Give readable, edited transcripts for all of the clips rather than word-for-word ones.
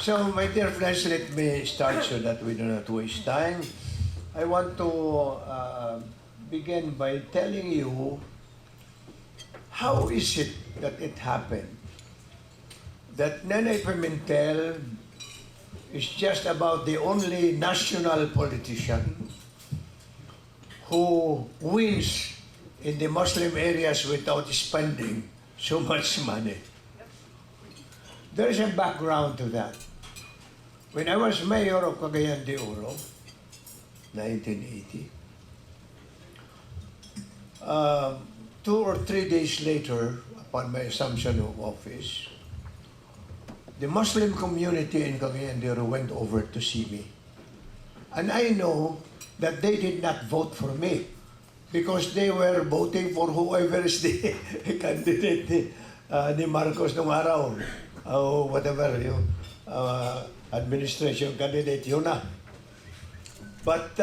So, my dear friends, let me start so that we do not waste time. I want to begin by telling you how is it that it happened that Nene Pimentel is just about the only national politician who wins in the Muslim areas without spending so much money. There is a background to that. When I was mayor of Cagayan de Oro, 1980, 2 or 3 days later, upon my assumption of office, the Muslim community in Cagayan de Oro went over to see me. And I know that they did not vote for me because they were voting for whoever is the candidate ni Marcos nung araw. O whatever yung administration candidate, yun na. But,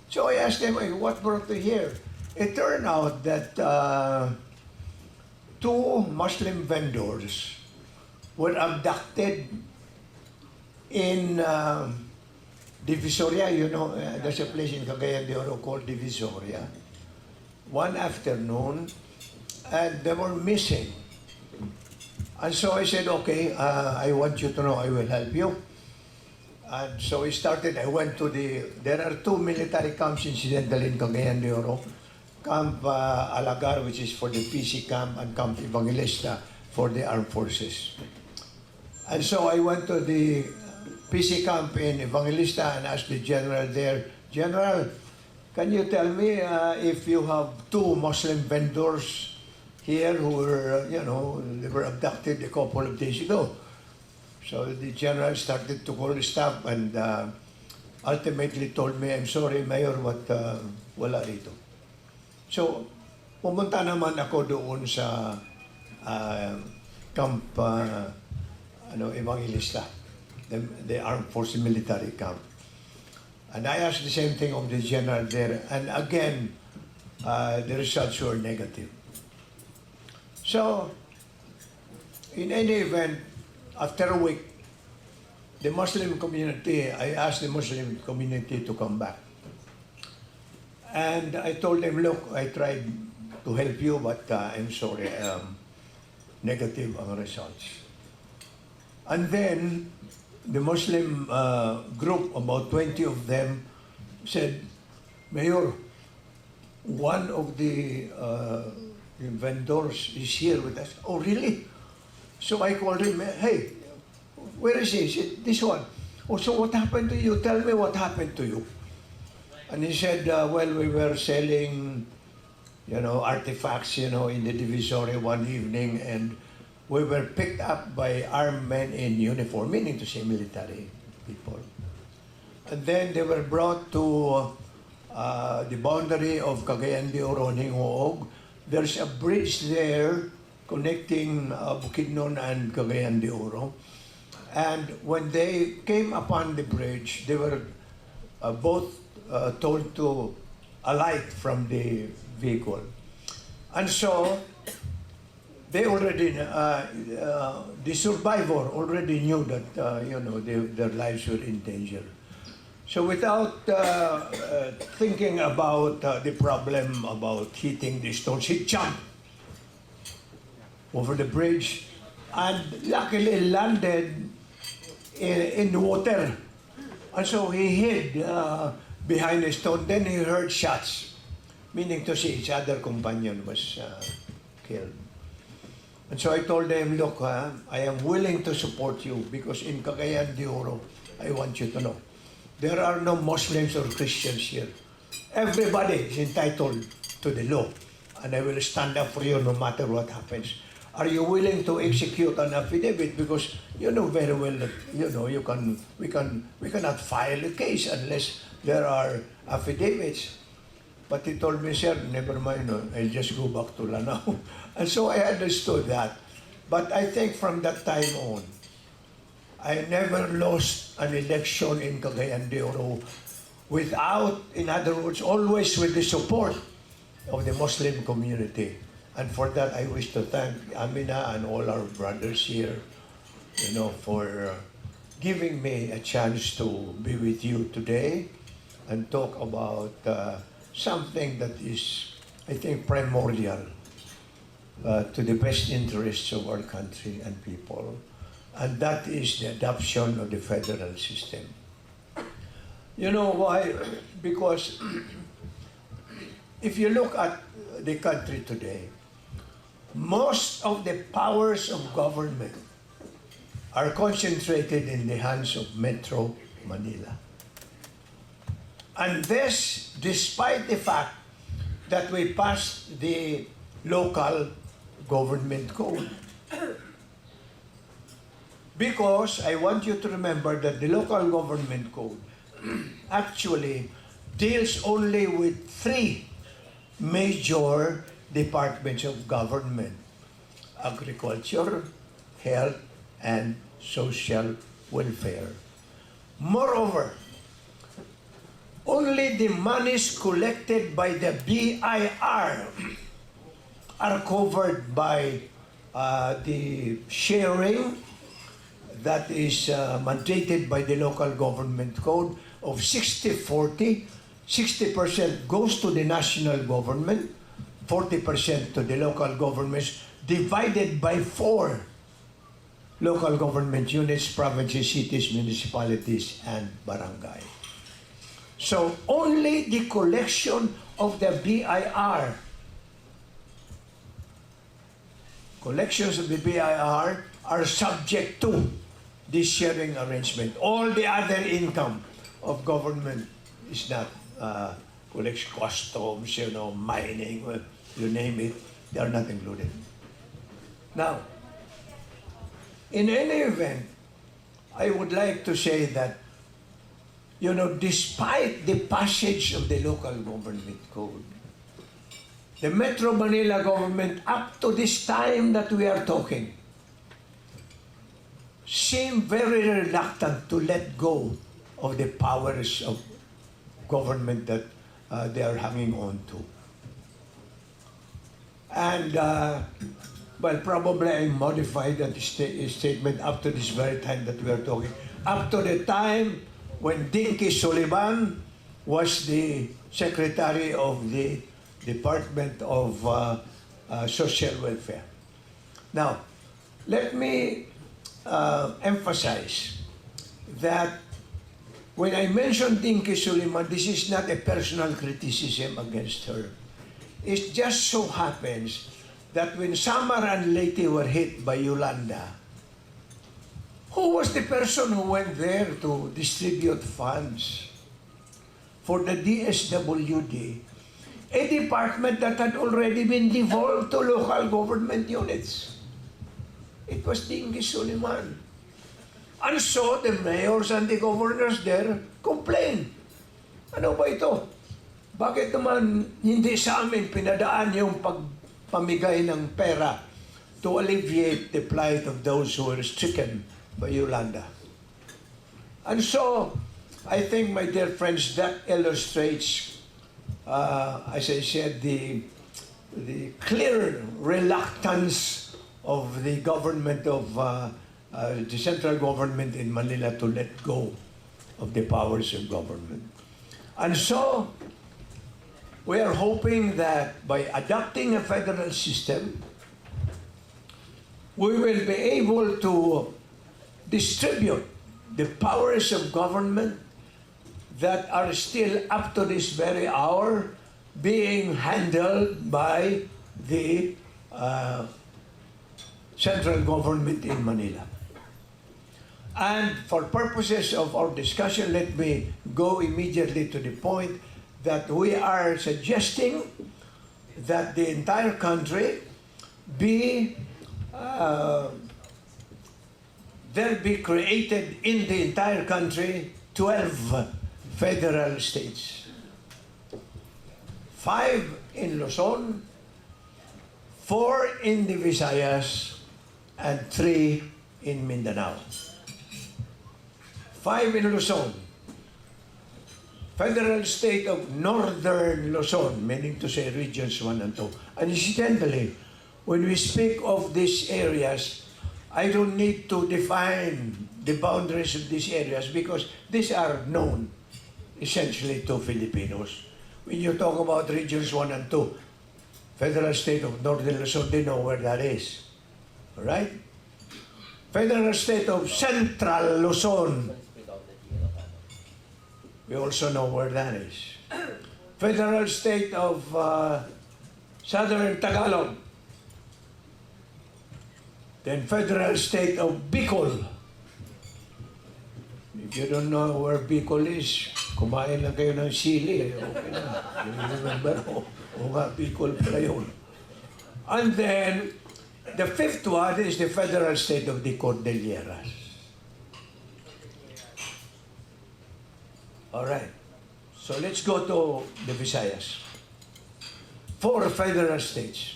so I asked them, what brought you here? It turned out that 2 Muslim vendors were abducted in Divisoria. You know, there's a place in Cagayan de Oro called Divisoria. One afternoon, and they were missing. And so I said, okay, I want you to know I will help you. And so I started, I went to there are 2 military camps incidentally in Cagayan de Oro. Camp Alagar, which is for the PC camp, and Camp Evangelista for the armed forces. And so I went to the PC camp in Evangelista and asked the general there, General, can you tell me if you have 2 Muslim vendors here who were, they were abducted a couple of days ago? So the general started to call the staff and ultimately told me, I'm sorry, Mayor, but wala rito. So, pumunta naman ako doon sa Camp Evangelista, the Armed Forces Military Camp. And I asked the same thing of the general there, and again, the results were negative. So, in any event, after a week, the Muslim community, I asked the Muslim community to come back. And I told them, look, I tried to help you, but I'm sorry, negative ang results. And then, the Muslim group, about 20 of them, said, Mayor, one of the vendors is here with us. Oh, really? So I called him, hey, where is he? He said, this one. Oh, so what happened to you? Tell me what happened to you. And he said, well, we were selling, artifacts, in the Divisoria one evening, and we were picked up by armed men in uniform, meaning to say military people. And then they were brought to the boundary of Cagayan de Oro, Ninghoog. There's a bridge there connecting Bukidnon and Cagayan de Oro. And when they came upon the bridge, they were both told to alight from the vehicle. And so, they already, the survivor already knew that, their lives were in danger. So without thinking about the problem about hitting the stones, he jumped over the bridge and luckily landed in the water. And so he hid behind a stone. Then he heard shots, meaning to say his other companion was killed. And so I told them, look, I am willing to support you because in Cagayan de Oro, I want you to know, there are no Muslims or Christians here. Everybody is entitled to the law, and I will stand up for you no matter what happens. Are you willing to execute an affidavit? Because you know very well that we cannot file a case unless there are affidavits. But he told me, sir, never mind, I'll just go back to Lanao. And so I understood that. But I think from that time on, I never lost an election in Cagayan de Oro without, in other words, always with the support of the Muslim community. And for that, I wish to thank Amina and all our brothers here for giving me a chance to be with you today and talk about something that is, I think, primordial to the best interests of our country and people, and that is the adoption of the federal system. You know why? Because if you look at the country today, most of the powers of government are concentrated in the hands of Metro Manila. And this, despite the fact that we passed the local government code. Because I want you to remember that the local government code actually deals only with 3 major departments of government: agriculture, health, and social welfare. Moreover, only the monies collected by the BIR are covered by the sharing that is mandated by the local government code of 60-40. 60% goes to the national government, 40% to the local governments, divided by 4 local government units: provinces, cities, municipalities, and barangay. So only the collection of the BIR, collections of the BIR are subject to this sharing arrangement. All the other income of government is not collection, customs, mining, you name it, they are not included. Now, in any event, I would like to say that, despite the passage of the local government code, the Metro Manila government, up to this time that we are talking, seem very reluctant to let go of the powers of government that they are hanging on to. And, probably I modified that statement up to this very time that we are talking. Up to the time when Dinky Sullivan was the Secretary of the Department of Social Welfare. Now, let me emphasize that when I mention Dinky Sullivan, this is not a personal criticism against her. It just so happens that when Samar and Leyte were hit by Yolanda, who was the person who went there to distribute funds for the DSWD, a department that had already been devolved to local government units? It was Dinky Sullivan. And so the mayors and the governors there complained. Ano ba ito? Bakit naman hindi sa amin pinadaan yung pagpamigay ng pera to alleviate the plight of those who were stricken by Yolanda? And so, I think, my dear friends, that illustrates, as I said, the clear reluctance of the government of the central government in Manila to let go of the powers of government. And so, we are hoping that by adopting a federal system, we will be able to distribute the powers of government that are still up to this very hour being handled by the central government in Manila. And for purposes of our discussion, let me go immediately to the point that we are suggesting that the entire country be there be created in the entire country 12 federal states. 5 in Luzon, 4 in the Visayas, and 3 in Mindanao. 5 in Luzon, Federal State of Northern Luzon, meaning to say regions 1 and 2. And incidentally, when we speak of these areas, I don't need to define the boundaries of these areas because these are known essentially to Filipinos. When you talk about regions 1 and 2, Federal State of Northern Luzon, they know where that is. All right? Federal State of Central Luzon, we also know where that is. Federal State of Southern Tagalog. Then Federal State of Bicol. If you don't know where Bicol is, kumain lang kayo ng sili. Okay na. You remember? Nga, Bicol pala yun. And then, the fifth one is the Federal State of the Cordilleras. All right. So let's go to the Visayas. 4 federal states.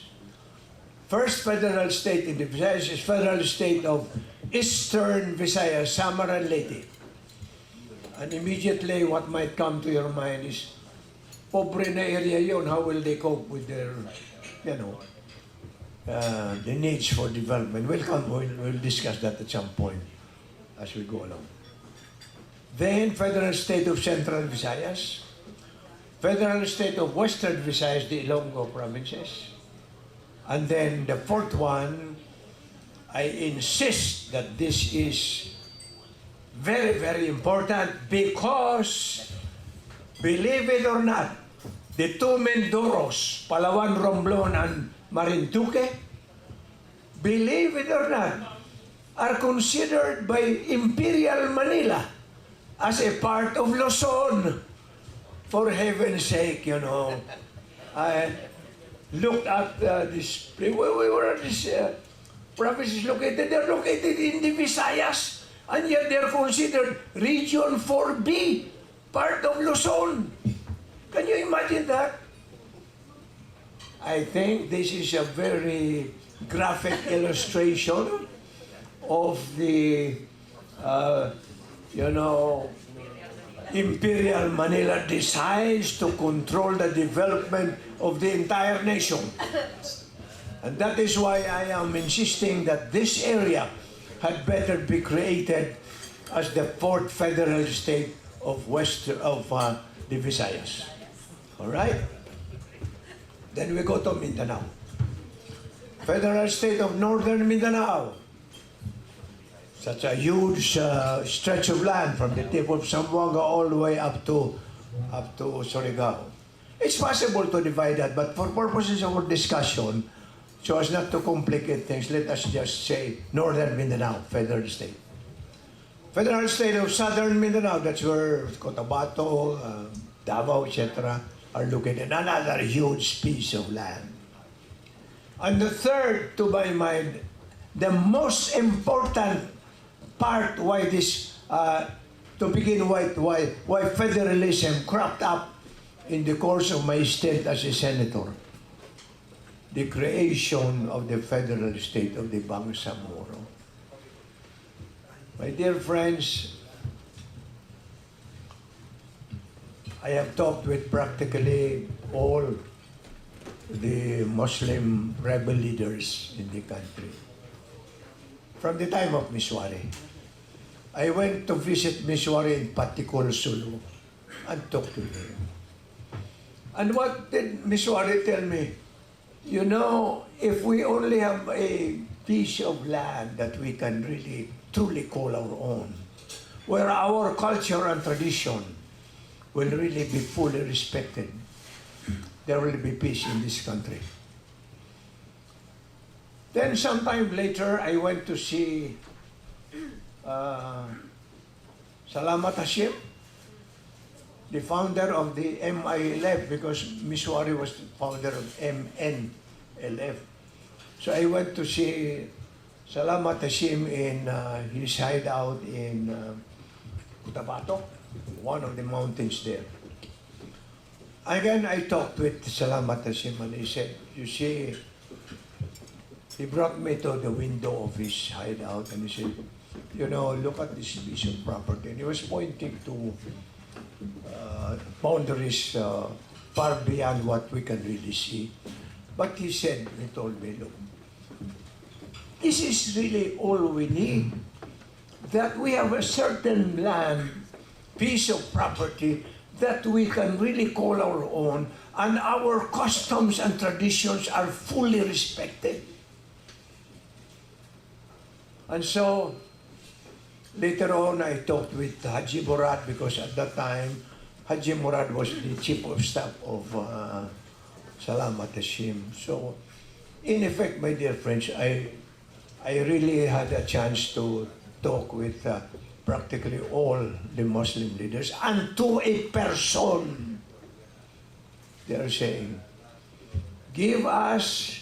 First federal state in the Visayas is Federal State of Eastern Visayas, Samar and Leyte. And immediately what might come to your mind is, pobre na area yun, how will they cope with their, the needs for development? We'll discuss that at some point as we go along. Then, Federal State of Central Visayas, Federal State of Western Visayas, the Ilonggo provinces, and then the fourth one, I insist that this is very, very important because, believe it or not, the 2 Mendoros, Palawan, Romblon, and Marinduque, believe it or not, are considered by Imperial Manila as a part of Luzon. For heaven's sake, I looked at this, where were these provinces located? They're located in the Visayas, and yet they're considered Region 4B, part of Luzon. Can you imagine that? I think this is a very graphic illustration of the, Imperial Manila decides to control the development of the entire nation. And that is why I am insisting that this area had better be created as the 4th federal state of the Visayas. All right? Then we go to Mindanao. Federal State of Northern Mindanao. Such a huge stretch of land from the tip of Zamboanga all the way up to Surigao. It's possible to divide that, but for purposes of our discussion, so as not to complicate things, let us just say Northern Mindanao, Federal State. Federal State of Southern Mindanao, that's where Cotabato, Davao, etc. are located. Another huge piece of land. And the third, to my mind, the most important part why this, to begin with, why federalism cropped up in the course of my stint as a senator, the creation of the federal state of the Bangsamoro. My dear friends, I have talked with practically all the Muslim rebel leaders in the country. From the time of Miswari, I went to visit Miswari in Patikul, Sulu, and talked to him. And what did Miswari tell me? If we only have a piece of land that we can really, truly call our own, where our culture and tradition will really be fully respected, there will be peace in this country. Then sometime later, I went to see Salamat Hashim, the founder of the MILF, because Miswari was the founder of MNLF. So I went to see Salamat Hashim in his hideout in Cotabato, one of the mountains there. Again, I talked with Salamat Hashim and he said, you see, he brought me to the window of his hideout and he said, look at this piece of property. And he was pointing to boundaries far beyond what we can really see. But he said, he told me, look, this is really all we need. That we have a certain land, piece of property that we can really call our own, and our customs and traditions are fully respected. And so, later on, I talked with Haji Murad because at that time, Haji Murad was the chief of staff of Salamat Hashim. So, in effect, my dear friends, I really had a chance to talk with practically all the Muslim leaders, and to a person, they are saying, give us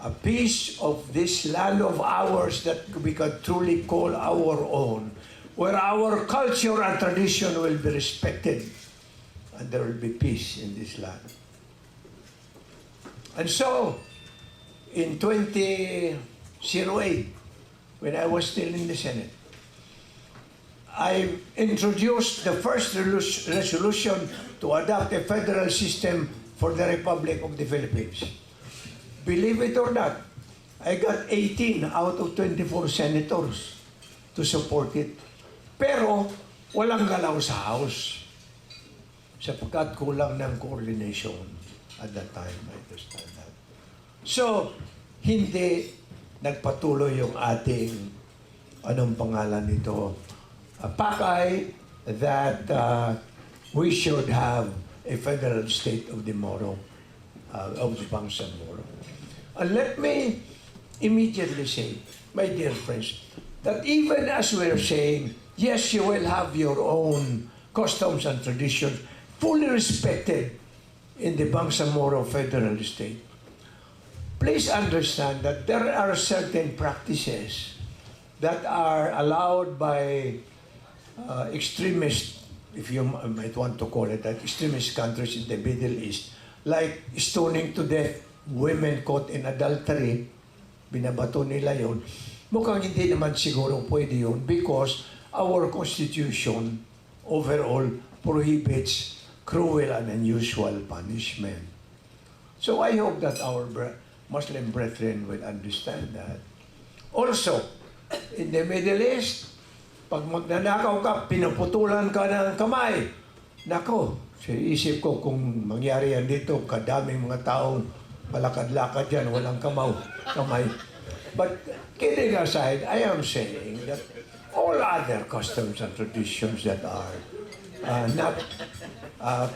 a piece of this land of ours that we can truly call our own, where our culture and tradition will be respected, and there will be peace in this land. And so, in 2008, when I was still in the Senate, I introduced the first resolution to adopt a federal system for the Republic of the Philippines. Believe it or not, I got 18 out of 24 senators to support it. Pero walang galaw sa House sapagkat kulang ng coordination at that time. I understand that. So, hindi nagpatuloy yung ating, anong pangalan nito, pakay that we should have a federal state of the Moro, of the Bangsamoro. And let me immediately say, my dear friends, that even as we're saying, yes, you will have your own customs and traditions fully respected in the Bangsamoro federal state, please understand that there are certain practices that are allowed by extremist, if you might want to call it that, extremist countries in the Middle East, like stoning to death women caught in adultery, binabato nila yun. Mukhang hindi naman siguro pwede yun because our Constitution overall prohibits cruel and unusual punishment. So I hope that our Muslim brethren will understand that. Also, in the Middle East, pag magnanakaw ka, pinuputulan ka ng kamay. Nako, isip ko kung mangyari yan dito, kadaming mga taong palakad-lakad yan, walang kamay. But kidding aside, I am saying that all other customs and traditions that are not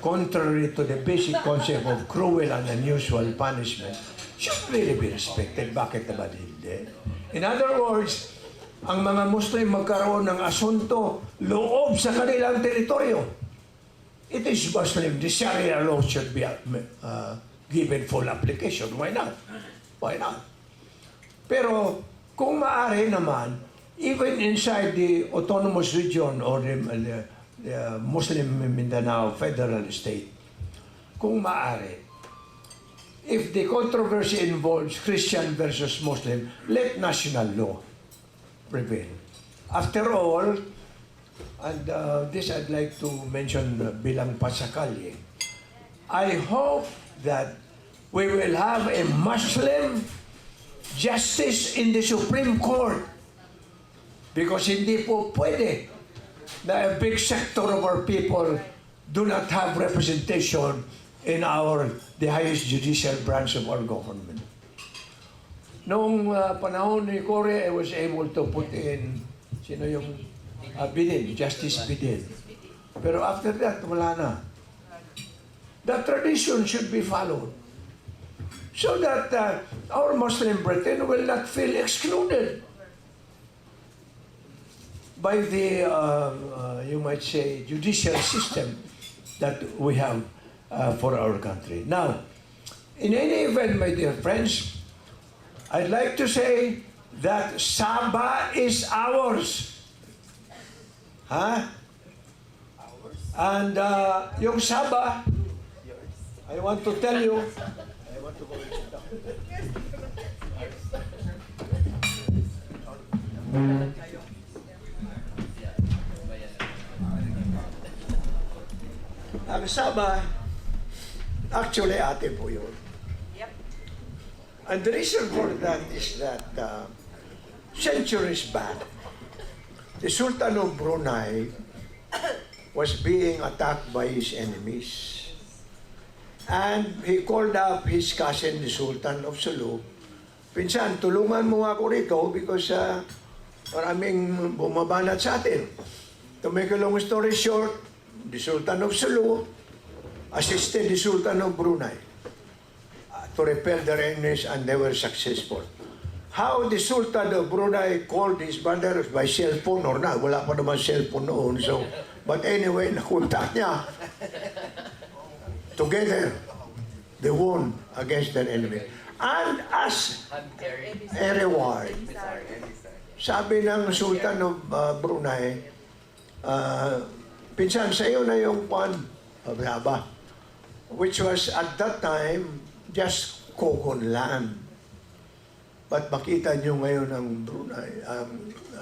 contrary to the basic concept of cruel and unusual punishment should really be respected. Bakit naman hindi? In other words, ang mga Muslim magkaroon ng asunto loob sa kanilang teritoryo. It is Muslim. The Sharia law should be given full application. Why not? Why not? Pero kung maaari naman, even inside the autonomous region or the Muslim Mindanao federal state, kung maaari, if the controversy involves Christian versus Muslim, let national law prevail. After all, and this I'd like to mention bilang pasakalye, I hope that we will have a Muslim justice in the Supreme Court because hindi po pwede na a big sector of our people do not have representation in the highest judicial branch of our government. Noong panahon ni Cory, I was able to put in, sino yung Bidin, Justice Bidin. Pero after that, wala na. The tradition should be followed so that our Muslim brethren will not feel excluded by the, you might say, judicial system that we have for our country. Now, in any event, my dear friends, I'd like to say that Sabah is ours. Huh? And yung Sabah, I want to tell you, I want to go and sit down. Ang Sabah, actually ate po yun. And the reason for that is that centuries back, the Sultan of Brunei was being attacked by his enemies. And he called up his cousin, the Sultan of Sulu. Pinsan, tulungan mo ako rito because maraming bumabanat sa atin. To make a long story short, the Sultan of Sulu assisted the Sultan of Brunei to repel their enemies, and they were successful. How the Sultan of Brunei called his brother by cell phone or not, wala pa naman cell phone noon. So, but anyway, nakontak niya. Together, they won against their enemy. And as a reward, sabi ng Sultan of Brunei, pinsan, sa iyo na yung Sabah, which was at that time just Kogon land. But makita nyo ngayon ng Brunei,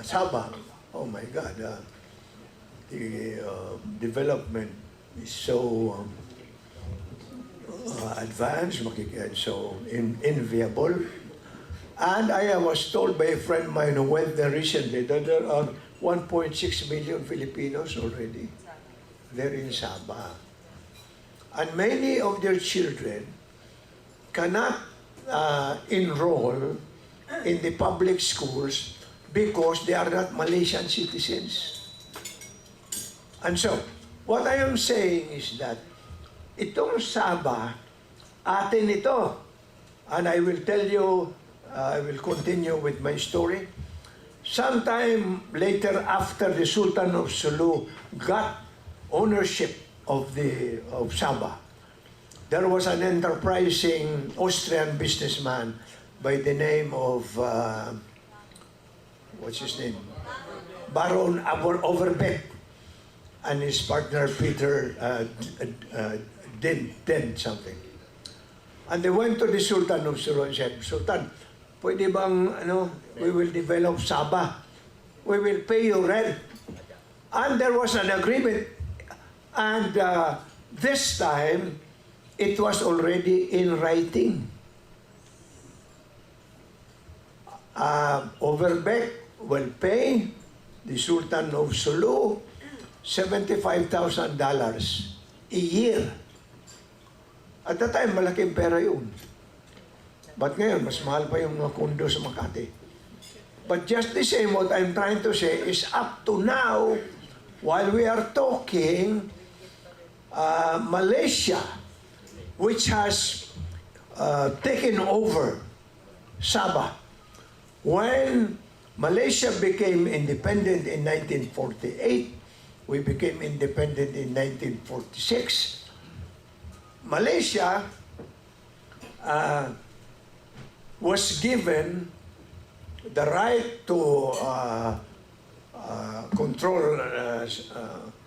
Sabah, oh my God, the development is so advanced, so enviable. And I was told by a friend of mine who went there recently that there are 1.6 million Filipinos already. They're in Sabah. And many of their children cannot enroll in the public schools because they are not Malaysian citizens. And so, what I am saying is that itong Sabah, atin ito. And I will tell you, I will continue with my story. Sometime later, after the Sultan of Sulu got ownership of Sabah, there was an enterprising Austrian businessman by the name of, what's his name? Baron Overbeck, and his partner Peter did something. And they went to the Sultan of Sulu and said, Sultan, pwede bang, we will develop Sabah. We will pay you rent. And there was an agreement. And this time, it was already in writing. Overbeck will pay the Sultan of Sulu $75,000 a year. At that time, malaking pera yun. But ngayon, mas mahal pa yung mga kondo sa Makati. But just the same, what I'm trying to say is up to now, while we are talking, Malaysia, which has taken over Sabah, when Malaysia became independent in 1948, we became independent in 1946. Malaysia was given the right to control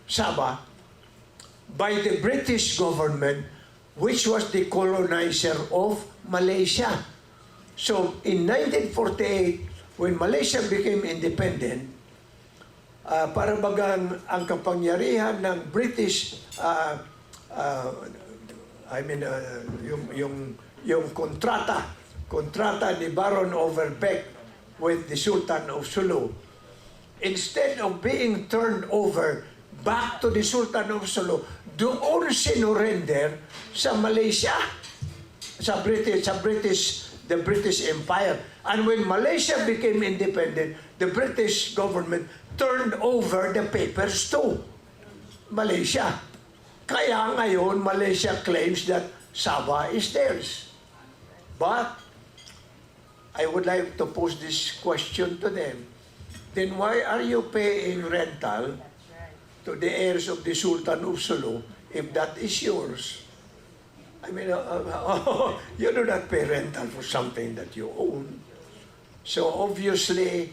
Sabah by the British government, which was the colonizer of Malaysia. So in 1948, when Malaysia became independent, para bagang ang kapangyarihan ng British yung kontrata ni Baron Overbeck with the Sultan of Sulu, instead of being turned over back to the Sultan of Sulu, doon sinurrender sa Malaysia, the British Empire. And when Malaysia became independent, the British government turned over the papers to Malaysia. Kaya ngayon, Malaysia claims that Sabah is theirs. But I would like to pose this question to them. Then why are you paying rental to the heirs of the Sultan of Sulu if that is yours? I mean, you do not pay rental for something that you own. So obviously,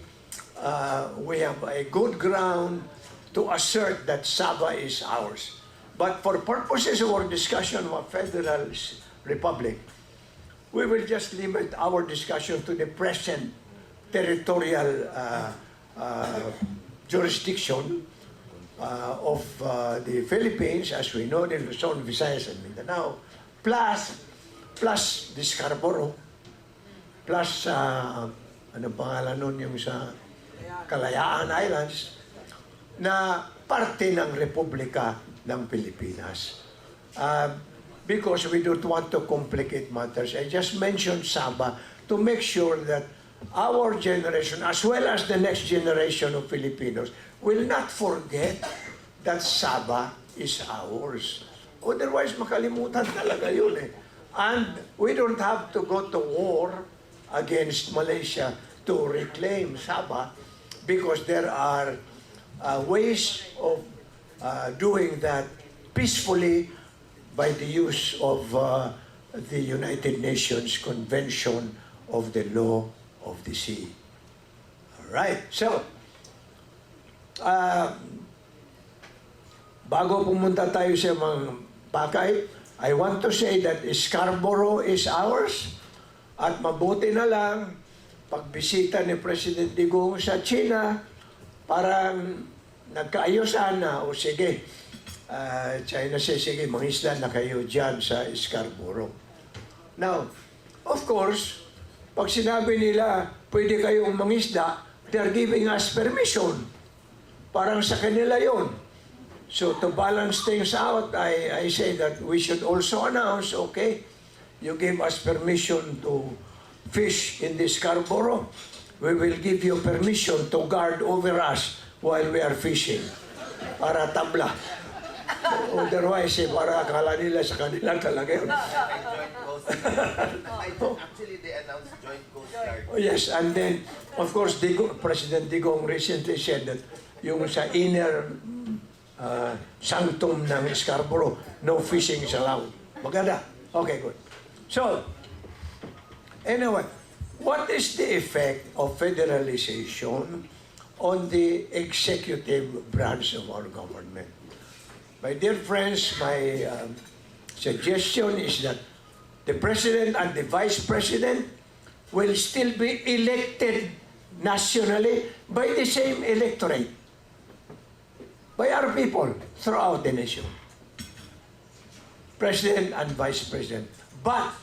we have a good ground to assert that Sabah is ours. But for purposes of our discussion of a federal republic, we will just limit our discussion to the present territorial jurisdiction of the Philippines, as we know, the Luzon, Visayas, and Mindanao, plus the Scarborough, plus ano pangalan nun yung sa Kalayaan Islands, na parte ng Republika ng Pilipinas. Because we don't want to complicate matters, I just mentioned Sabah to make sure that our generation, as well as the next generation of Filipinos, will not forget that Sabah is ours. Otherwise, makalimutan talaga yun eh. And we don't have to go to war against Malaysia to reclaim Sabah because there are ways of doing that peacefully by the use of the United Nations Convention of the Law of the Sea. All right. So, bago pumunta tayo sa mga pakay, I want to say that Scarborough is ours at mabuti na lang pagbisita ni President Digong sa China, parang nagkaayusan na, o sige, China sige, mangisda na kayo dyan sa Scarborough. Now, of course, pag sinabi nila, pwede kayong mangisda, they're giving us permission. Parang sa kanila yon. So to balance things out, I say that we should also announce, okay, you give us permission to fish in the Scarborough, we will give you permission to guard over us while we are fishing. Para tabla. Otherwise, para akala nila sa kanila talaga yun. Actually, they announced joint Coast Guard. Oh, yes, and then, of course, President Digong recently said that yung sa inner sanctum ng Scarborough, no fishing is allowed. Maganda. Okay, good. So, anyway, what is the effect of federalization on the executive branch of our government? My dear friends, my suggestion is that the President and the Vice President will still be elected nationally by the same electorate, by our people throughout the nation. President and Vice President. But,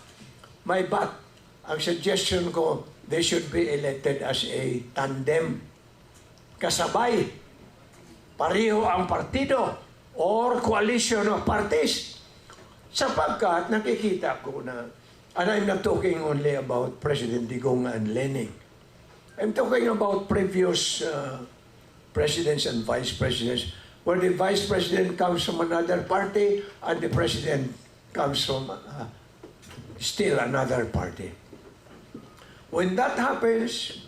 ang suggestion ko, they should be elected as a tandem. Kasabay, pareho ang partido or coalition of parties. Sapagkat nakikita ko na, and I'm not talking only about President Digong and Nene. I'm talking about previous presidents and vice presidents, where the vice president comes from another party and the president comes from still another party. When that happens,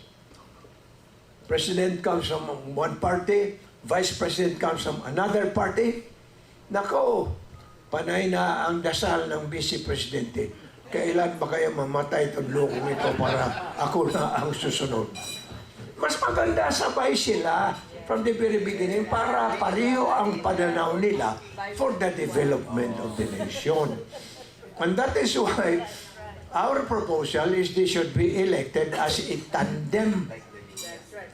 president comes from one party, vice president comes from another party, nako, panay na ang dasal ng vice presidente. Kailan ba kaya mamatay itong lokong ito para ako na ang susunod? Mas maganda sabay sila from the very beginning para pareho ang pananaw nila for the development of the nation. And that is why our proposal is they should be elected as a tandem.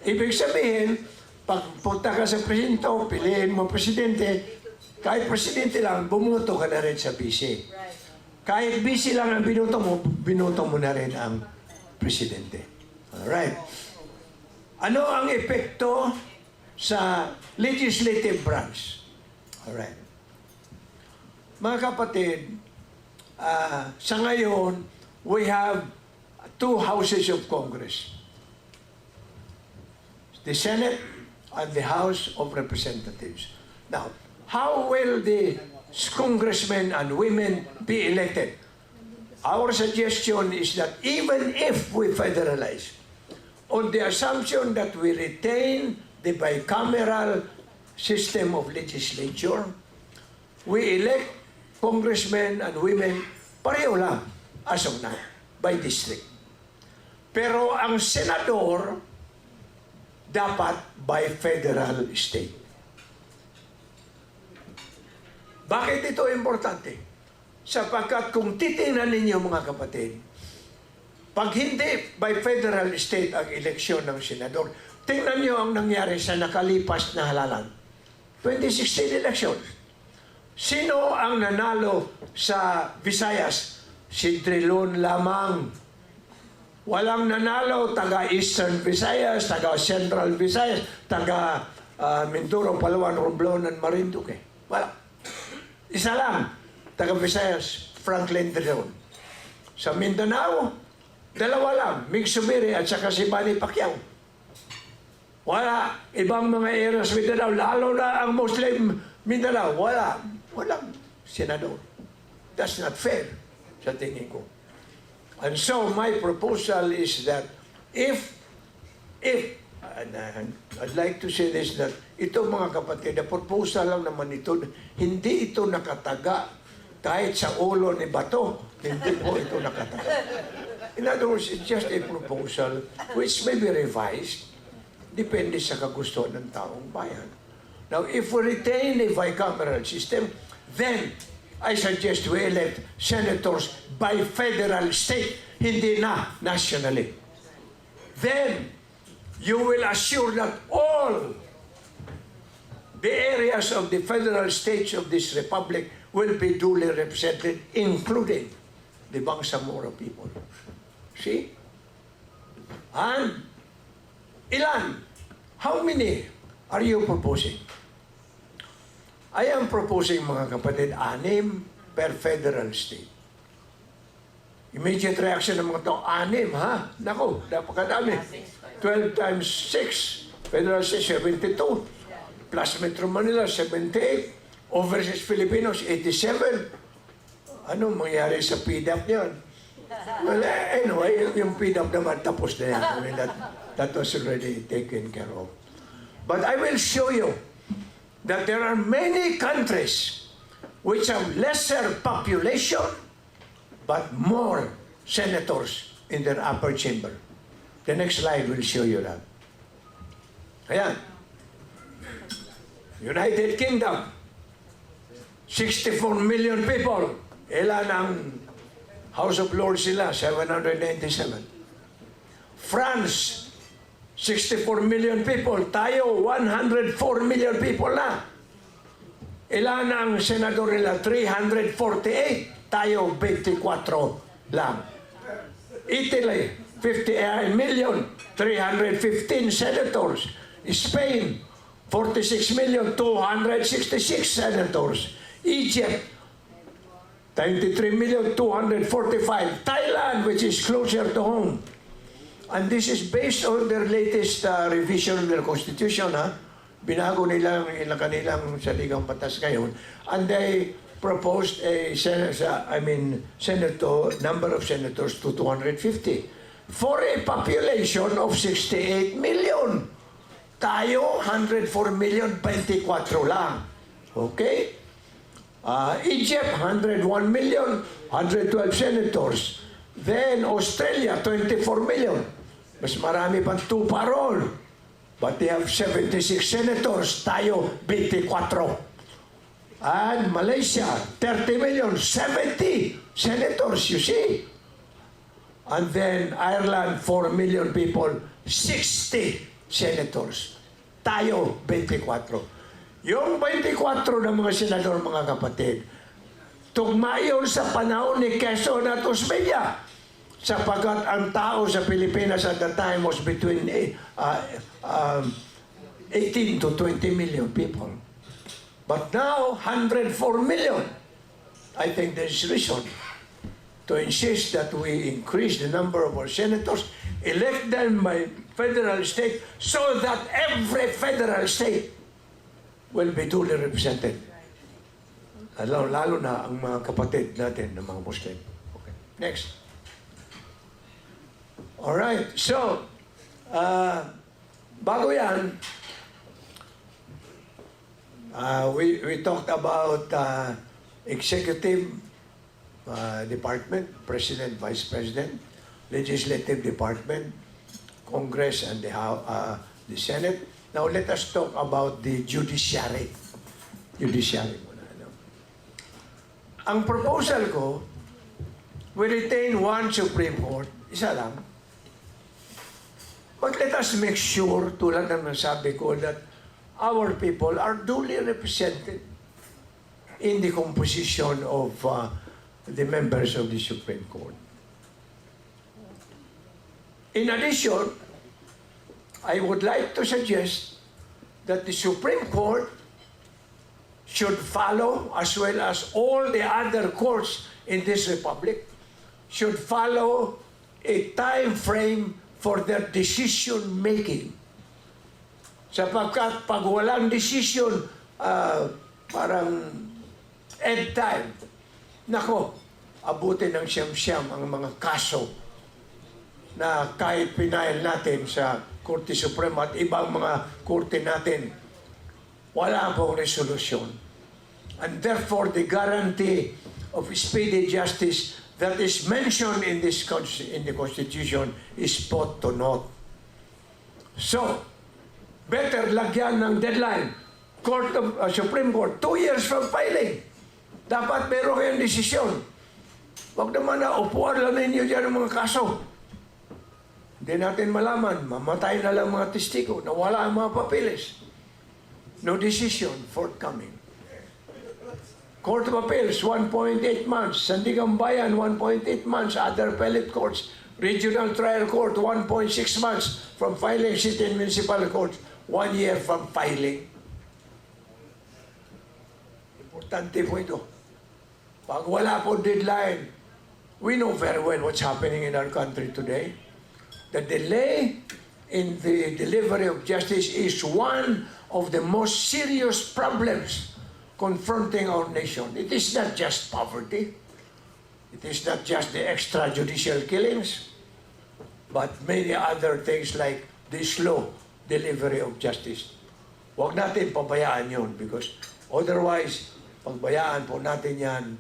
Ibig sabihin, pag punta ka sa presidente, piliin mo presidente, kahit presidente lang, bumuto ka na rin sa vice. Kahit vice lang ang binuto mo na rin ang presidente. Alright. Ano ang epekto sa legislative branch? Alright. Mga kapatid, sa ngayon, we have two houses of Congress. The Senate and the House of Representatives. Now, how will the congressmen and women be elected? Our suggestion is that even if we federalize, on the assumption that we retain the bicameral system of legislature, we elect congressmen and women pareho lang as of now, by district. Pero ang senador, dapat by federal state. Bakit ito importante? Sapagkat kung titingnan ninyo mga kapatid, pag hindi by federal state ang eleksyon ng senador, tingnan nyo ang nangyari sa nakalipas na halalan. 2016 elections. Sino ang nanalo sa Visayas? Si Trilon lamang. Walang nanalo, taga Eastern Visayas, taga Central Visayas, taga Mindoro, Palawan, Romblon, Marinduque. Wala. Isa lang, taga Visayas, Franklin Dillon. Sa Mindanao, dalawa lang, Mig Subiri at saka si Manny Pacquiao. Wala. Ibang mga areas Mindanao, lalo na ang Muslim Mindanao, wala. Walang senador. That's not fair, sa tingin ko. And so my proposal is that if, and I'd like to say this, that ito mga kapatid, na proposal lang naman ito, hindi ito nakataga kahit sa ulo ni Bato, hindi po ito nakataga. In other words, it's just a proposal which may be revised, depende sa kagustuhan ng taong bayan. Now, if we retain a bicameral system, then I suggest we elect senators by federal state, hindi na nationally. Then, you will assure that all the areas of the federal states of this republic will be duly represented, including the Bangsamoro people. See? And ilan? How many are you proposing? I am proposing, mga kapatid, 6 per federal state. Immediate reaction ng mga tao, 6, ha? Naku, napakadami. 12 times 6, federal state, 72. Plus Metro Manila, 78. Overseas Filipinos, 87. Ano mangyari sa PDAP niyan? Well, anyway, yung PDAP naman tapos na yan. I mean, that was already taken care of. But I will show you that there are many countries which have lesser population but more senators in their upper chamber. The next slide will show you that. Ayan. United Kingdom, 64 million people. Ilan ang House of Lords sila? 797. France, 64 million people. Tayo, 104 million people na. Ilan ang senador nila? 348. Tayo, 24 lang. Italy, 58 million. 315 senators. Spain, 46 million. 266 senators. Egypt, 23 million. 245. Thailand, which is closer to home. And this is based on their latest revision of their constitution, ha? Binago nila ang kanilang saligang batas ngayon. And they proposed a number of senators to 250 for a population of 68 million. Tayo, 104 million, 24 lang. Okay? Egypt, 101 million, 112 senators. Then Australia, 24 million. Mas marami pang 2 parol. But they have 76 senators. Tayo, 24. And Malaysia, 30 million, 70 senators, you see. And then Ireland, 4 million people, 60 senators. Tayo, 24. Yung 24 ng mga senador, mga kapatid, tugma yun sa panahon ni Quezon at Osmeña. Sapagat ang tao sa Pilipinas at the time was between 18 to 20 million people. But now, 104 million. I think there is reason to insist that we increase the number of our senators, elect them by federal state, so that every federal state will be duly represented. Lalo na ang mga kapatid natin ng mga Muslim. Okay. Next. Alright, so, bago yan, we talked about executive department, president, vice president, legislative department, Congress, and the Senate. Now, let us talk about the judiciary. Judiciary muna. No? Ang proposal ko, we retain one Supreme Court, isa lang. But let us make sure, tulad ng nasabi ko, that our people are duly represented in the composition of the members of the Supreme Court. In addition, I would like to suggest that the Supreme Court should follow, as well as all the other courts in this republic, should follow a time frame for their decision making. Sapagkat pag walang decision, parang end time, nako, abutin ng siyam-siyam ang mga kaso na kahit pinail natin sa Korte Suprema at ibang mga korte natin, wala pong resolusyon. And therefore, the guarantee of speedy justice that is mentioned in the Constitution is put to naught. So, better lagyan ng deadline. Supreme Court, 2 years from filing. Dapat meron kayong desisyon. Huwag naman na upuan lang ninyo dyan ng mga kaso. Hindi natin malaman, mamatay na lang mga testigo, nawala ang mga papeles. No decision forthcoming. Court of Appeals, 1.8 months. Sandigang Bayan, 1.8 months. Other appellate courts, Regional Trial Court, 1.6 months from filing. City and Municipal Courts, 1 year from filing. Importante po ito. Pag wala po deadline, we know very well what's happening in our country today. The delay in the delivery of justice is one of the most serious problems confronting our nation. It is not just poverty. It is not just the extrajudicial killings, but many other things like the slow delivery of justice. Huwag natin pabayaan yun because otherwise, pagbayaan po natin yan,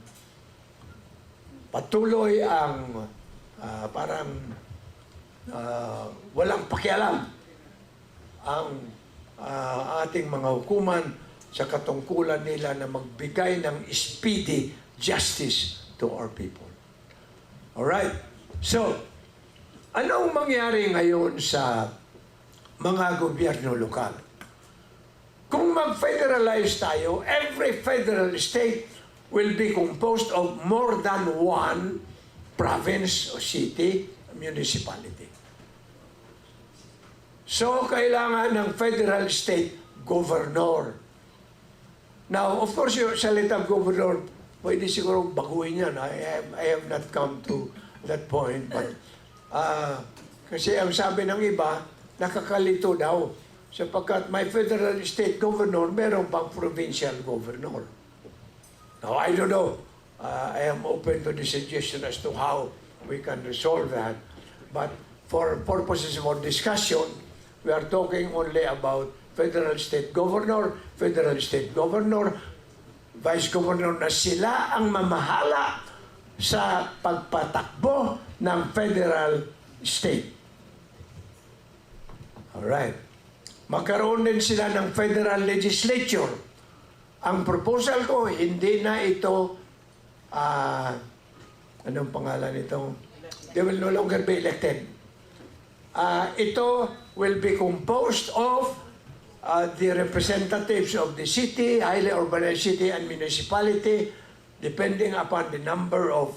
patuloy ang parang walang pakialam ang ating mga hukuman sa katungkulan nila na magbigay ng speedy justice to our people. Alright? So, anong mangyari ngayon sa mga gobyerno lokal? Kung mag-federalize tayo, every federal state will be composed of more than one province or city, municipality. So, kailangan ng federal state governor. Now, of course, yung salita governor, pwede siguro baguhin yan. I have not come to that point. But, kasi ang sabi ng iba, nakakalito daw. Sapagkat may federal state governor, meron pang provincial governor. Now, I don't know. I am open to the suggestion as to how we can resolve that. But for purposes of our discussion, we are talking only about federal state governor, vice governor na sila ang mamahala sa pagpatakbo ng federal state. Alright. Magkaroon din sila ng federal legislature. Ang proposal ko, hindi na ito, anong pangalan ito? They will no longer be elected. Ito will be composed of the representatives of the city, highly urbanized city and municipality, depending upon the number of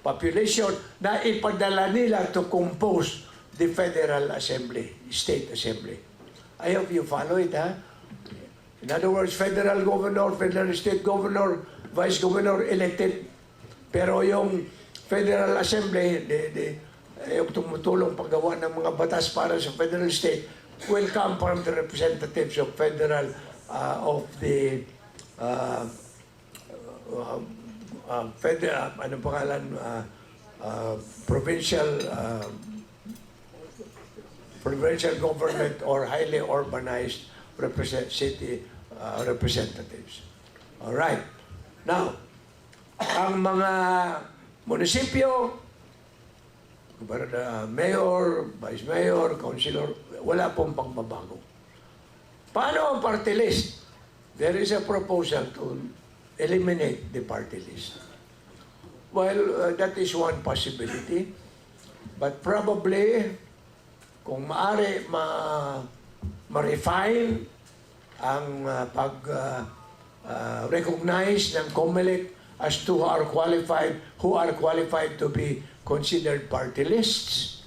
population na ipadala nila to compose the Federal Assembly, State Assembly. I hope you follow it, ha? In other words, federal governor, federal state governor, vice governor elected. Pero yung Federal Assembly, yung tumutulong paggawa ng mga batas para sa federal state, will come from the representatives of federal, of the federal, anong pangalan, provincial government or highly urbanized city representatives. All right. Now, ang mga munisipyo, mayor, vice mayor, councilor, wala pong pagbabago. Paano ang party list? There is a proposal to eliminate the party list. Well, that is one possibility. But probably, kung maaari ma-refine ang pag-recognize ng COMELEC as to who are qualified to be considered party lists.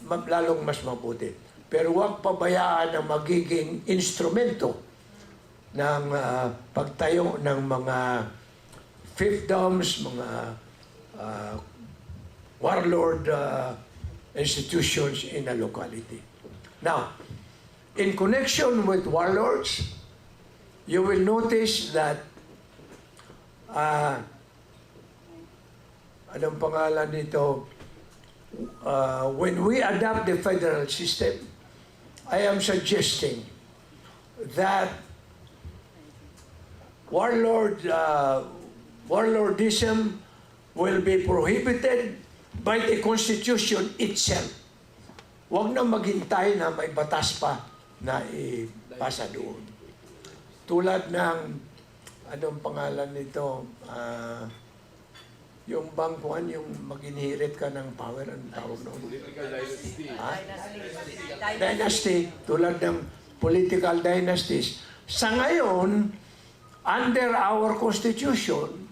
lalong mas mabuti. Pero huwag pabayaan na magiging instrumento ng pagtayo ng mga fiefdoms, mga warlord institutions in a locality. Now, in connection with warlords, you will notice that anong pangalan nito? When we adopt the federal system, I am suggesting that warlordism will be prohibited by the Constitution itself. Huwag na maghintay na may batas pa na ipasa doon. Tulad ng, anong pangalan nito, yung bangkuan, yung mag-inherit ka ng power, ang tawag noon? Political dynasty. Dynasty, tulad ng political dynasties. Sa ngayon, under our Constitution,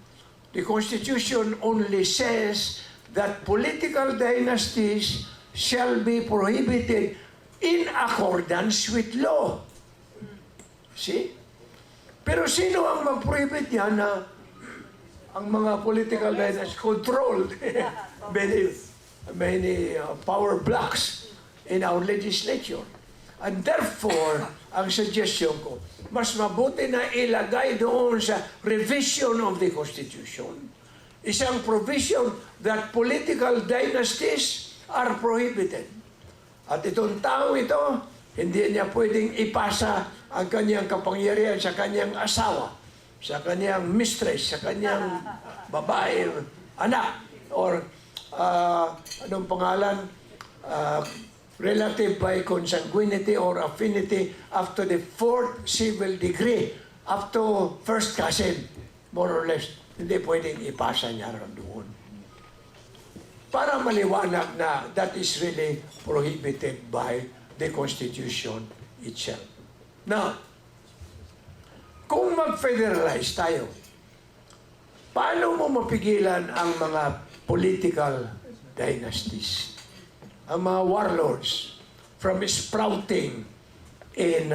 the Constitution only says that political dynasties shall be prohibited in accordance with law. See? Pero sino ang mag-prohibit yan na ang mga political dynasties controlled many power blocks in our legislature? And therefore, ang suggestion ko, mas mabuti na ilagay doon sa revision of the Constitution isang provision that political dynasties are prohibited. At itong tao ito, hindi niya pwedeng ipasa ang kanyang kapangyarihan sa kanyang asawa, sa kanyang mistress, sa kanyang babae, anak, or anong pangalan, relative by consanguinity or affinity up to the fourth civil degree, up to first cousin, more or less. Hindi pwedeng ipasa niya doon. Para maliwanag na that is really prohibited by the Constitution itself. Now, kung mag-federalize tayo, paano mo mapigilan ang mga political dynasties, ang mga warlords, from sprouting in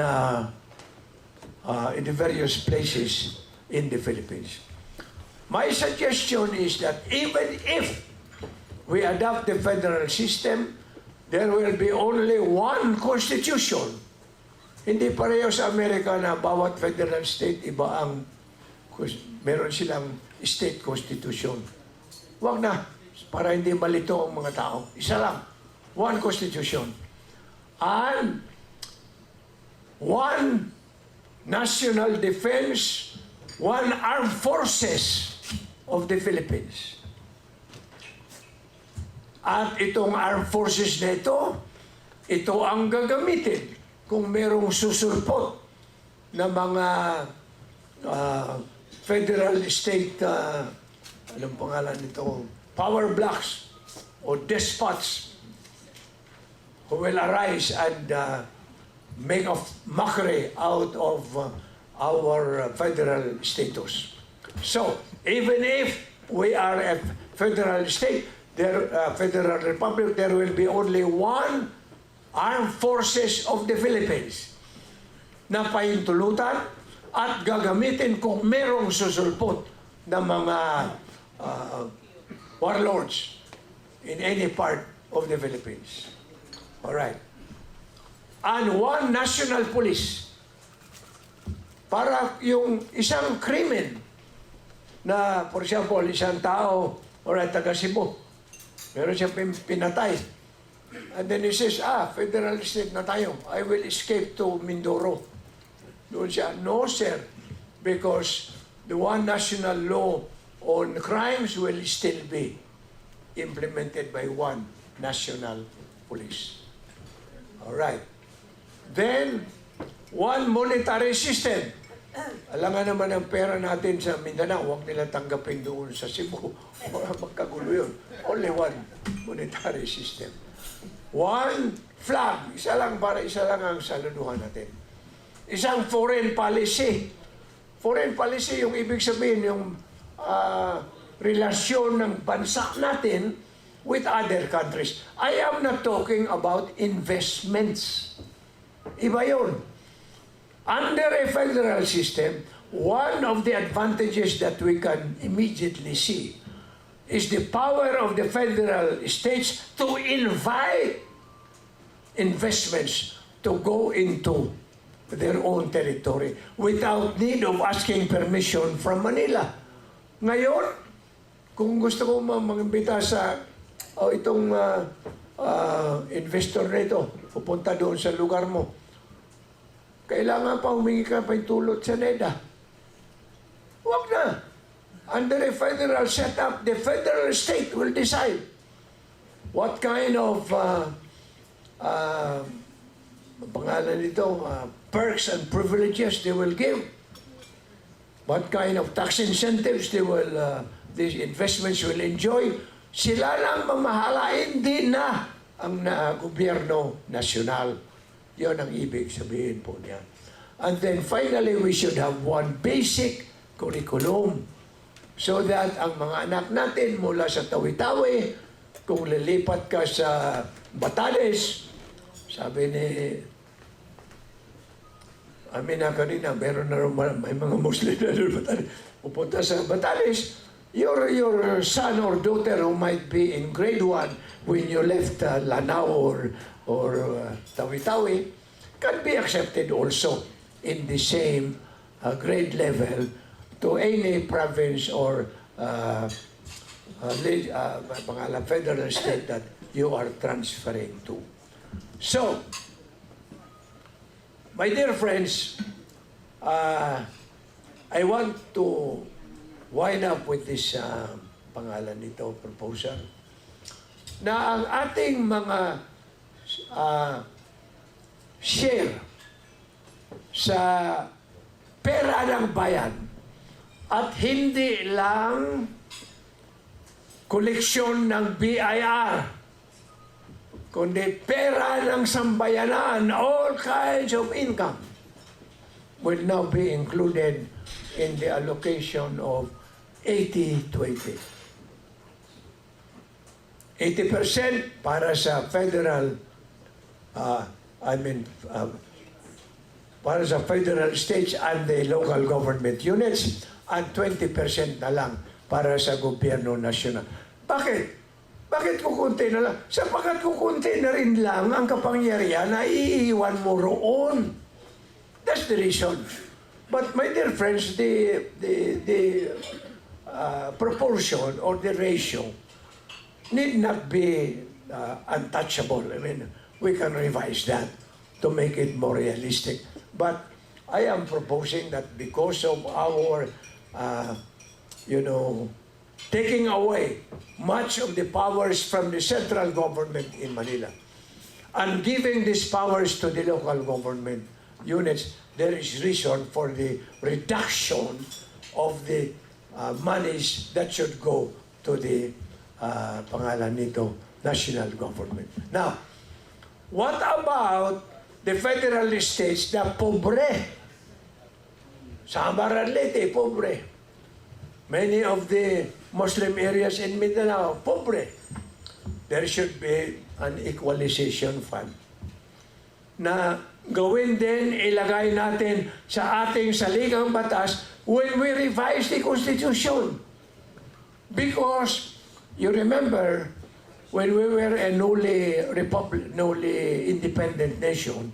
the various places in the Philippines? My suggestion is that even if we adopt the federal system, there will be only one constitution. Hindi pareho sa Amerika na bawat federal state iba ang meron silang state constitution. Wag na, para hindi malito ang mga tao. Isa lang, one constitution. And one national defense, one armed forces of the Philippines. At itong armed forces na ito ang gagamitin kung merong susulpot na mga federal state, anong pangalan nito, power blocks o despots who will arise and make a mockery out of our federal status. So, even if we are a federal state, federal republic, there will be only one armed forces of the Philippines na pahintulutan at gagamitin kung merong susulpot ng mga warlords in any part of the Philippines. Alright. And one national police para yung isang krimen na, for example, isang tao o taga Cebu, meron siya pinatay. And then he says, federal state na tayo. I will escape to Mindoro. Doon siya, no sir, because the one national law on crimes will still be implemented by one national police. Alright. Then, one monetary system. Alam nga naman ang pera natin sa Mindanao, huwag nila tanggapin doon sa Cebu. Magkagulo yun. Only one monetary system. One flag. Isa lang ang saluduhan natin. Isang foreign policy. Foreign policy, yung ibig sabihin, yung relasyon ng bansa natin with other countries. I am not talking about investments. Iba yun. Under a federal system, one of the advantages that we can immediately see is the power of the federal states to invite investments to go into their own territory without need of asking permission from Manila. Ngayon, kung gusto ko mag-imbita sa itong investor na ito, pupunta doon sa lugar mo, kailangan pa humingi ka pa yung tulot sa NEDA. Huwag na. Under a federal setup, the federal state will decide what kind of pangalan nito, perks and privileges they will give. What kind of tax incentives these investments will enjoy. Sila lang mamahala, hindi na ang gobyerno nasyonal. Yon ang ibig sabihin po niya. And then finally, we should have one basic curriculum so that ang mga anak natin mula sa Tawi-Tawi, kung lilipat ka sa Batanes, sabi ni Amina kanina, meron na rin may mga Muslim na rin pupunta sa Batanes. Your son or daughter who might be in grade 1 when you left Lanao or Tawi-Tawi can be accepted also in the same grade level to any province or federal state that you are transferring to. So, my dear friends, I want to wind up with this pangalan nito, proposal, na ang ating mga share sa pera ng bayan at hindi lang koleksyon ng BIR, kundi pera ng sambayanan, all kinds of income will now be included in the allocation of 80-20. 80% para sa federal, para sa federal states and the local government units, and 20% na lang para sa gobyerno nasyonal. Bakit? Bakit kukunti na lang? Sapagkat kukunti na rin lang ang kapangyarihan na iiwan mo roon. That's the reason. But my dear friends, the proportion or the ratio need not be untouchable. I mean, we can revise that to make it more realistic. But I am proposing that because of our, taking away much of the powers from the central government in Manila and giving these powers to the local government units, there is reason for the reduction of the monies that should go to the pangalan nito, national government. Now, what about the federal states na pobre? Samar Leyte, pobre. Many of the Muslim areas in Mindanao, pobre. There should be an equalization fund na gawin din, ilagay natin sa ating saligang batas when we revise the Constitution. Because, you remember, when we were a newly independent nation,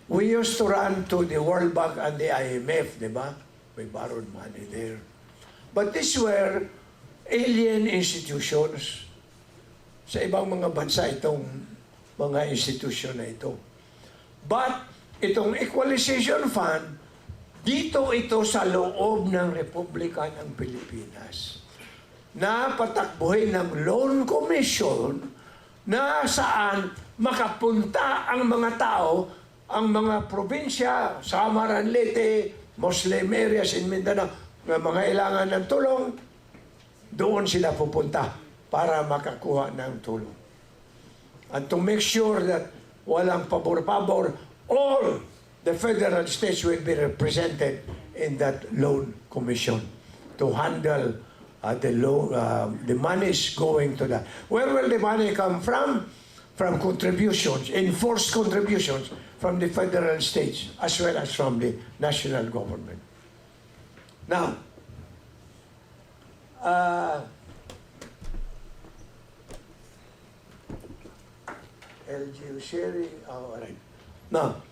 we used to run to the World Bank and the IMF, di ba? We borrowed money there. But these were alien institutions. Sa ibang mga bansa, itong mga institusyon na ito. But, itong Equalization Fund, dito ito sa loob ng Republika ng Pilipinas na patakbuhin ng Loan Commission na saan makapunta ang mga tao, ang mga probinsya, Samar and Leyte, Muslim areas in Mindanao, na mga ilangan ng tulong, doon sila pupunta para makakuha ng tulong. And to make sure that walang pabor-pabor, all the federal states will be represented in that loan commission to handle the money is going to that. Where will the money come from? From contributions, enforced contributions from the federal states as well as from the national government. Now, LGU sharing, all right. Now,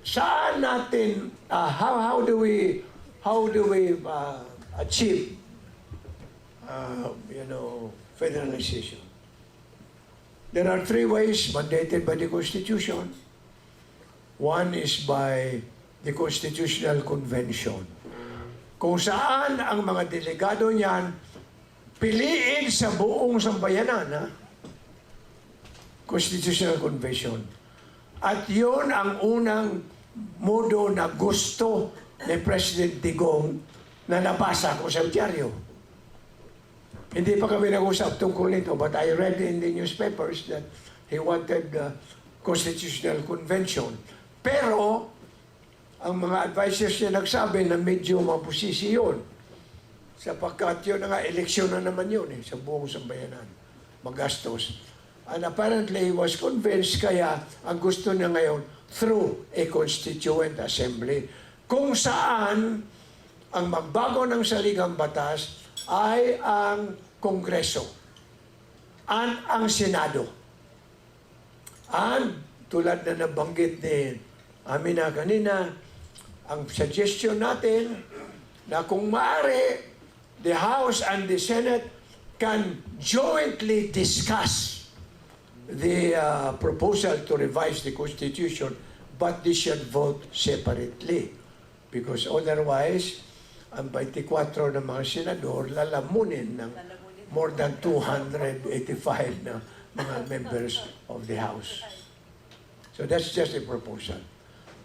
saan natin, how do we achieve, federalization? There are three ways mandated by the Constitution. One is by the Constitutional Convention, kung saan ang mga delegado niyan piliin sa buong sambayanan, ha? Constitutional Convention. At yun ang unang modo na gusto ni President Digong na nabasa ko sa diaryo. Hindi pa kami nag-usap tungkol nito, but I read in the newspapers that he wanted the Constitutional Convention. Pero, ang mga advisors niya nagsabi na medyo mabusisi yun. Sapagkat yun nga, eleksyon na naman yun sa buong sambayanan. Magastos. And apparently, he was convinced, kaya ang gusto niya ngayon, through a constituent assembly, kung saan ang magbago ng saligang batas ay ang Kongreso at ang Senado. And tulad na nabanggit ni Amina kanina, ang suggestion natin na kung maaari, the House and the Senate can jointly discuss the proposal to revise the Constitution, but they should vote separately. Because otherwise, ang 24 ng mga senador lalamunin ng more than 285 na mga members of the House. So that's just a proposal.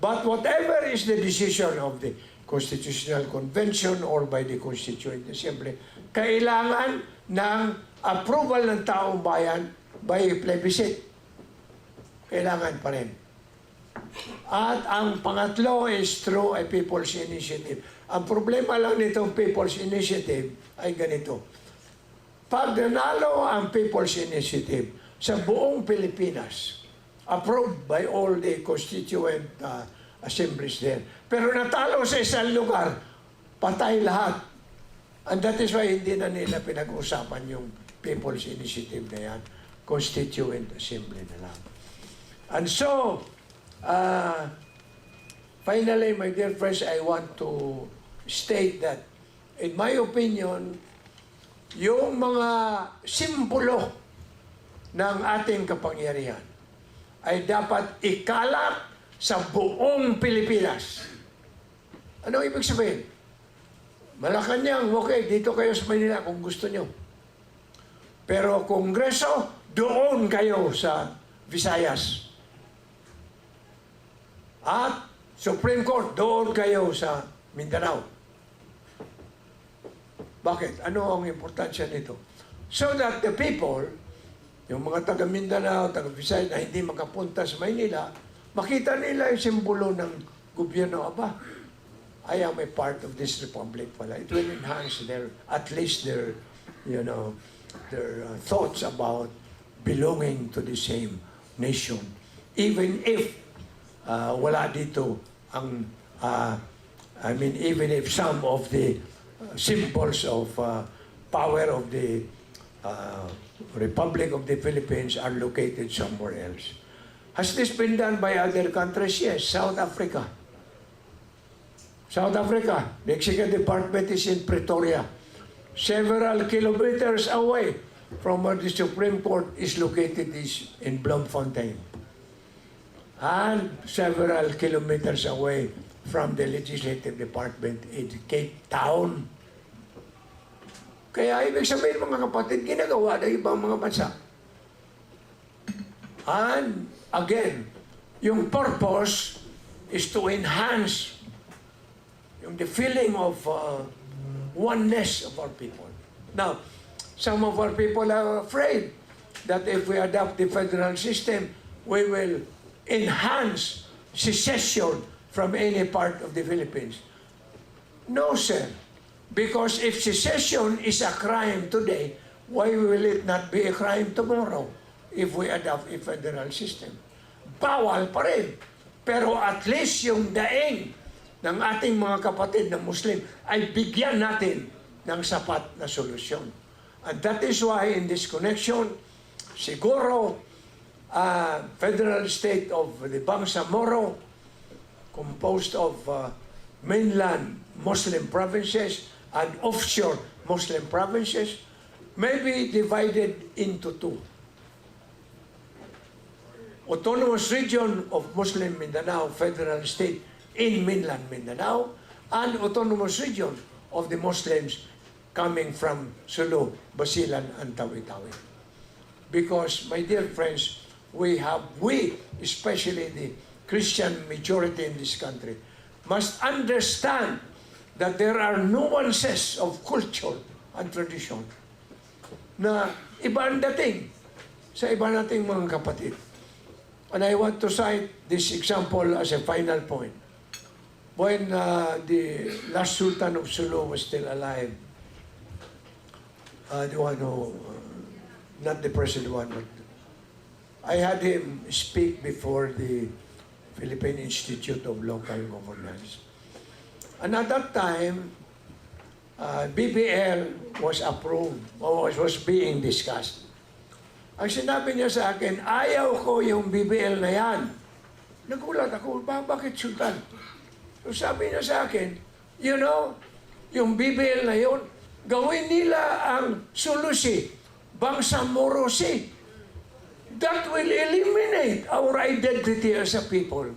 But whatever is the decision of the Constitutional Convention or by the Constituent Assembly, kailangan ng approval ng taong bayan by plebiscite. Kailangan pa rin. At ang pangatlo is through a People's Initiative. Ang problema lang nitong People's Initiative ay ganito. Pag nanalo ang People's Initiative sa buong Pilipinas, approved by all the constituent assemblies there, pero natalo sa isang lugar, patay lahat. And that is why hindi na nila pinag-usapan yung People's Initiative na yan. Constituent Assembly na lang. And so, finally, my dear friends, I want to state that, in my opinion, yung mga simbolo ng ating kapangyarihan ay dapat ikalat sa buong Pilipinas. Ano ibig sabihin? Malacanang, okay, dito kayo sa Manila kung gusto nyo. Pero Kongreso, doon kayo sa Visayas. At Supreme Court, doon kayo sa Mindanao. Bakit? Ano ang importansya nito? So that the people, yung mga taga Mindanao, taga Visayas na hindi makapunta sa Maynila, makita nila yung simbolo ng gobyerno. Aba, I am a part of this republic pala. It will enhance at least their thoughts about belonging to the same nation. Even if wala dito ang, even if some of the symbols of power of the Republic of the Philippines are located somewhere else. Has this been done by other countries? Yes. South Africa. South Africa, the Executive Department is in Pretoria, several kilometers away from where the Supreme Court is located is in Bloemfontein, and several kilometers away from the Legislative Department in Cape Town. Kaya ibig sabihin, mga kapatid, ginagawa ng ibang mga bansa. And again, yung purpose is to enhance the feeling of oneness of our people. Now, some of our people are afraid that if we adopt the federal system, we will enhance secession from any part of the Philippines. No, sir. Because if secession is a crime today, why will it not be a crime tomorrow if we adopt a federal system? Bawal pa rin. Pero at least yung daing ng ating mga kapatid na Muslim ay bigyan natin ng sapat na solusyon. And that is why in this connection, siguro, federal state of the Bangsamoro, composed of mainland Muslim provinces and offshore Muslim provinces, may be divided into two. Autonomous region of Muslim Mindanao, federal state in mainland Mindanao, and autonomous region of the Muslims coming from Sulu, Basilan, and Tawi-Tawi. Because, my dear friends, we, especially the Christian majority in this country, must understand that there are nuances of culture and tradition na iba ang dating sa iba nating mga kapatid. And I want to cite this example as a final point. When the last Sultan of Sulu was still alive, the one who, not the present one, but I had him speak before the Philippine Institute of Local Governance. And at that time, BBL was approved, or was being discussed. Ang sinabi niya sa akin, ayaw ko yung BBL na yan. Nagulat ako, bakit Sultan? So sabi niya sa akin, you know, yung BBL na yun, gawin nila ang Sulusi, Bangsamoro Sea. That will eliminate our identity as a people.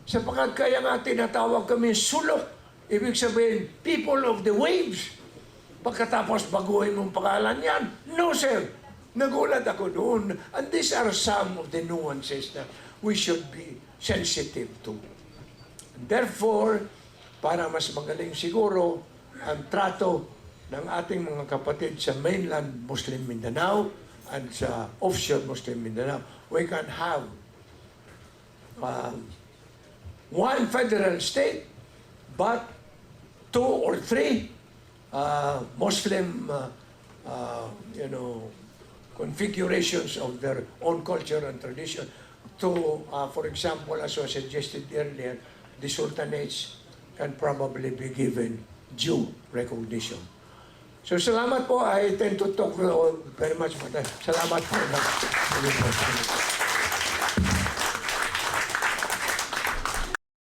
Sapagkat kaya nga tinatawag kami sulok. Ibig sabihin, people of the waves. Pagkatapos baguhin mong pangalan yan. No, sir. Nagulat ako doon. And these are some of the nuances that we should be sensitive to. Therefore, para mas magaling siguro ang trato ng ating mga kapatid sa mainland Muslim Mindanao and sa offshore Muslim Mindanao, we can have one federal state, but 2 or 3 Muslim, configurations of their own culture and tradition to, for example, as was suggested earlier, the sultanates can probably be given due recognition. So salamat po. I tend to talk very much about that. Salamat po.